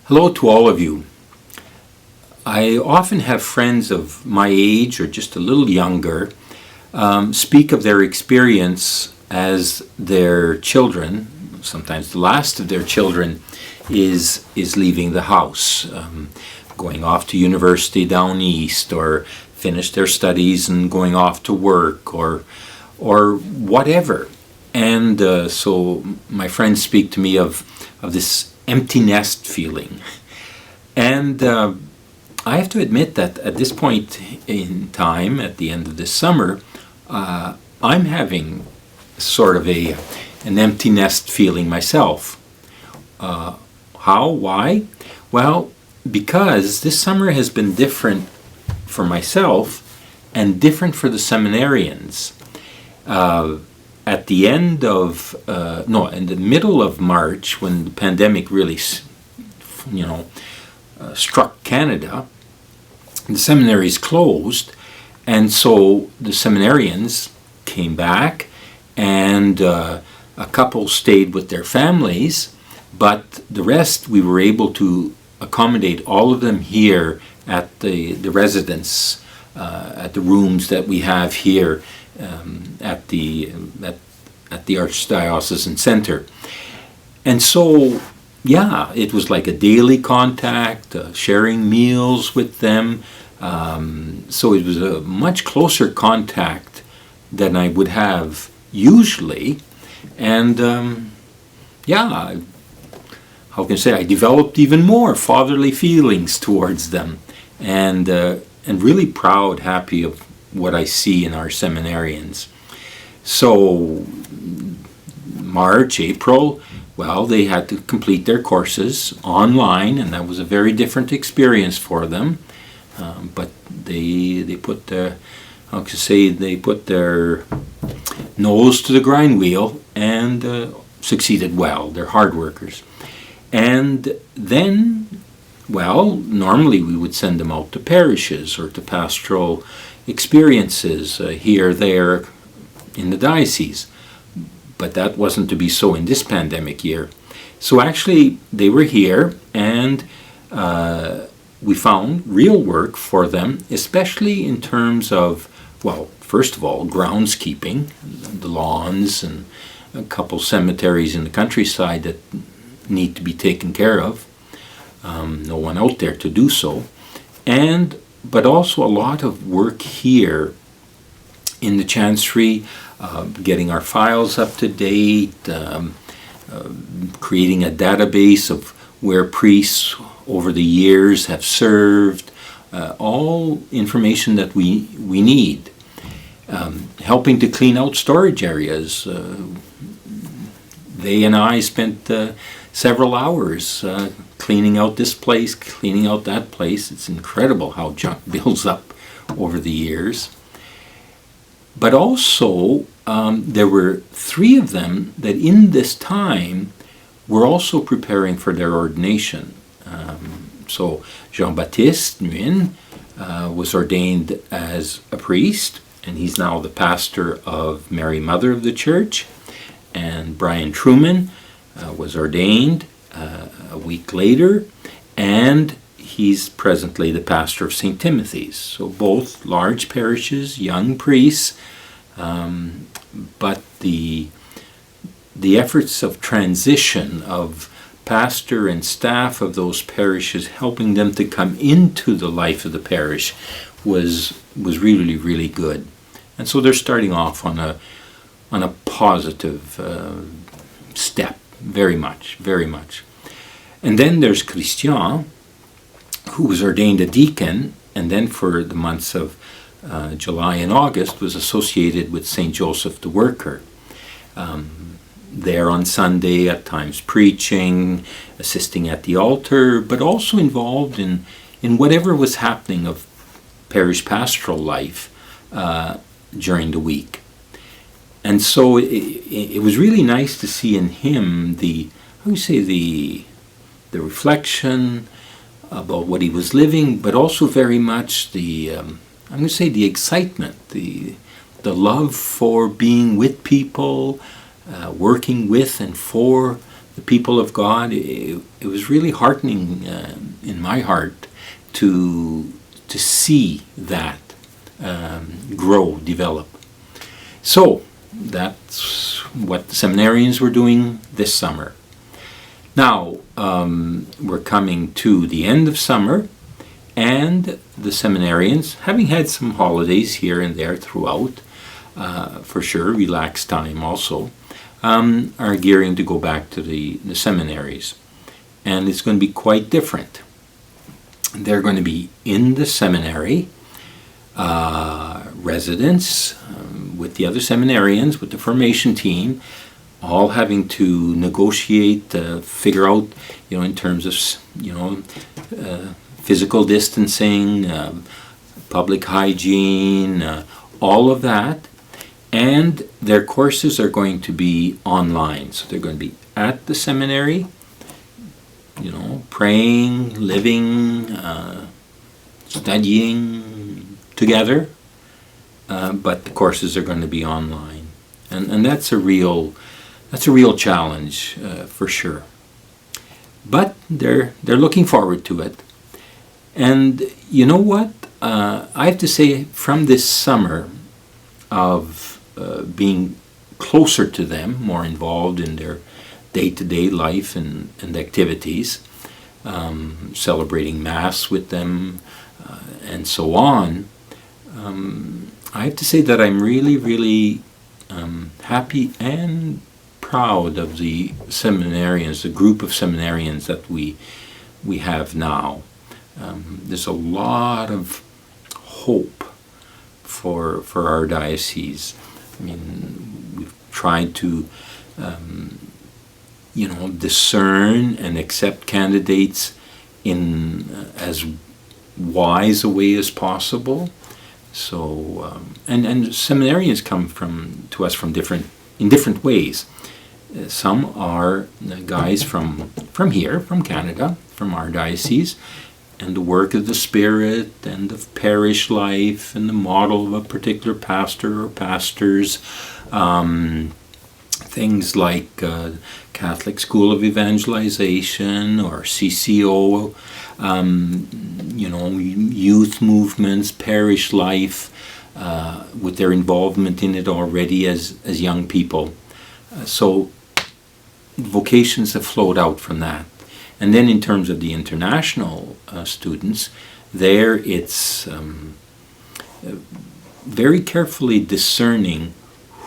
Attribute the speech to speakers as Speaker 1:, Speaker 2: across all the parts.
Speaker 1: Hello to all of you. I often have friends of my age or just a little younger speak of their experience as their children, sometimes the last of their children, is leaving the house, going off to university down east, or finish their studies and going off to work, or whatever. And so my friends speak to me of this empty nest feeling. And I have to admit that at this point in time, at the end of this summer, I'm having sort of an empty nest feeling myself. How? Why? Well, because this summer has been different for myself and different for the seminarians. At the end of, in the middle of March, when the pandemic really, struck Canada, the seminaries closed, and so the seminarians came back, and a couple stayed with their families, but the rest we were able to accommodate all of them here at the residence, at the rooms that we have here at the Archdiocesan Center. And so, it was like a daily contact, sharing meals with them. So it was a much closer contact than I would have usually. And how can I say, I developed even more fatherly feelings towards them, and really proud, happy of what I see in our seminarians. So March, April, well, they had to complete their courses online, and that was a very different experience for them. But they put their, they put their nose to the grind wheel and succeeded well. They're hard workers. And then, well, normally we would send them out to parishes or to pastoral experiences here, there, in the diocese. But that wasn't to be so in this pandemic year. So actually, they were here, and we found real work for them, especially in terms of, well, first of all, groundskeeping, the lawns, and a couple cemeteries in the countryside that need to be taken care of. No one out there to do so. But also a lot of work here in the Chancery, getting our files up to date, creating a database of where priests over the years have served, all information that we need. Helping to clean out storage areas. They and I spent several hours cleaning out this place, cleaning out that place. It's incredible how junk builds up over the years. But also, there were 3 of them that in this time were also preparing for their ordination. So Jean-Baptiste Nguyen was ordained as a priest, and he's now the pastor of Mary Mother of the Church. And Brian Truman was ordained a week later, and he's presently the pastor of St. Timothy's. So both large parishes, young priests, but the efforts of transition of pastor and staff of those parishes, helping them to come into the life of the parish, was really, really good. And so they're starting off on a positive step, very much. And then there's Christian, who was ordained a deacon, and then for the months of July and August was associated with St. Joseph the Worker. There on Sunday, at times preaching, assisting at the altar, but also involved in whatever was happening of parish pastoral life during the week. And so it was really nice to see in him the reflection about what he was living, but also very much the excitement, the love for being with people, working with and for the people of God, it was really heartening in my heart to see that grow, develop. So that's what the seminarians were doing this summer. Now, we're coming to the end of summer, and the seminarians, having had some holidays here and there throughout, for sure, relaxed time also, are gearing to go back to the seminaries. And it's going to be quite different. They're going to be in the seminary, residents, with the other seminarians, with the formation team, all having to negotiate, figure out, in terms of, physical distancing, public hygiene, all of that. And their courses are going to be online. So they're going to be at the seminary, praying, living, studying together. But the courses are going to be online. And that's a real challenge, for sure. But they're looking forward to it. And you know what? I have to say, from this summer of being closer to them, more involved in their day-to-day life and activities, celebrating Mass with them, and so on, I have to say that I'm really, really happy and proud of the seminarians, the group of seminarians that we have now. There's a lot of hope for our diocese. I mean, we've tried to, discern and accept candidates in as wise a way as possible. So, and seminarians come to us in different ways. Some are guys from here, from Canada, from our diocese, and the work of the Spirit and of parish life and the model of a particular pastor or pastors. Things like Catholic School of Evangelization or CCO, youth movements, parish life, with their involvement in it already as young people. So vocations have flowed out from that. And then in terms of the international students, there it's very carefully discerning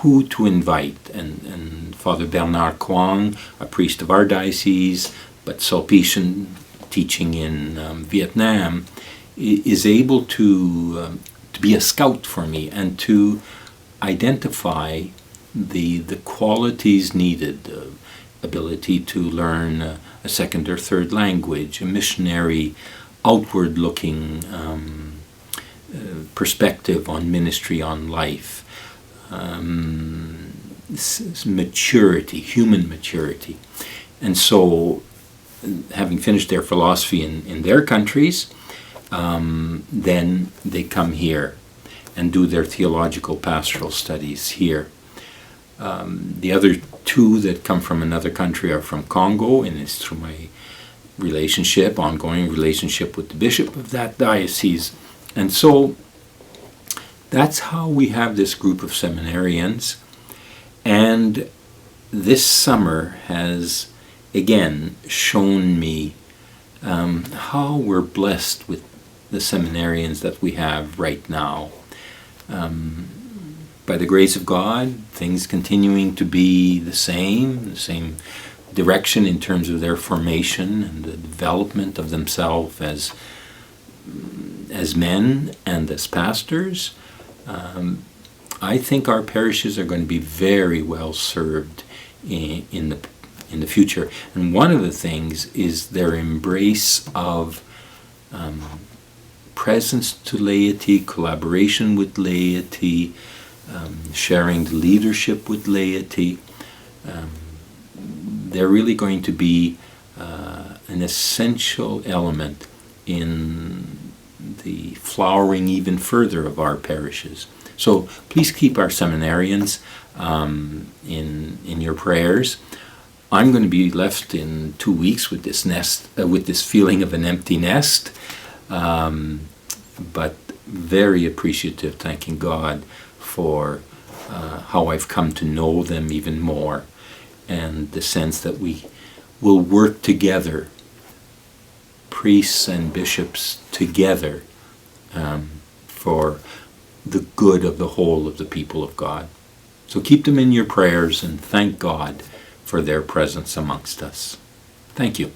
Speaker 1: who to invite. And Father Bernard Quang, a priest of our diocese, but Sulpician, teaching in Vietnam, is able to be a scout for me and to identify the qualities needed, ability to learn a second or third language, a missionary, outward-looking perspective on ministry, on life, maturity, human maturity. And so, having finished their philosophy in their countries, then they come here and do their theological pastoral studies here. The other two that come from another country are from Congo, and it's through my ongoing relationship with the bishop of that diocese. And so that's how we have this group of seminarians. And this summer has again shown me how we're blessed with the seminarians that we have right now. By the grace of God, things continuing to be the same direction in terms of their formation and the development of themselves as men and as pastors. I think our parishes are going to be very well served in the future. And one of the things is their embrace of presence to laity, collaboration with laity, sharing the leadership with laity. They're really going to be an essential element in the flowering even further of our parishes. So please keep our seminarians in your prayers. I'm going to be left in 2 weeks with this with this feeling of an empty nest, but very appreciative, thanking God for how I've come to know them even more, and the sense that we will work together, priests and bishops together, for the good of the whole of the people of God. So keep them in your prayers and thank God for their presence amongst us. Thank you.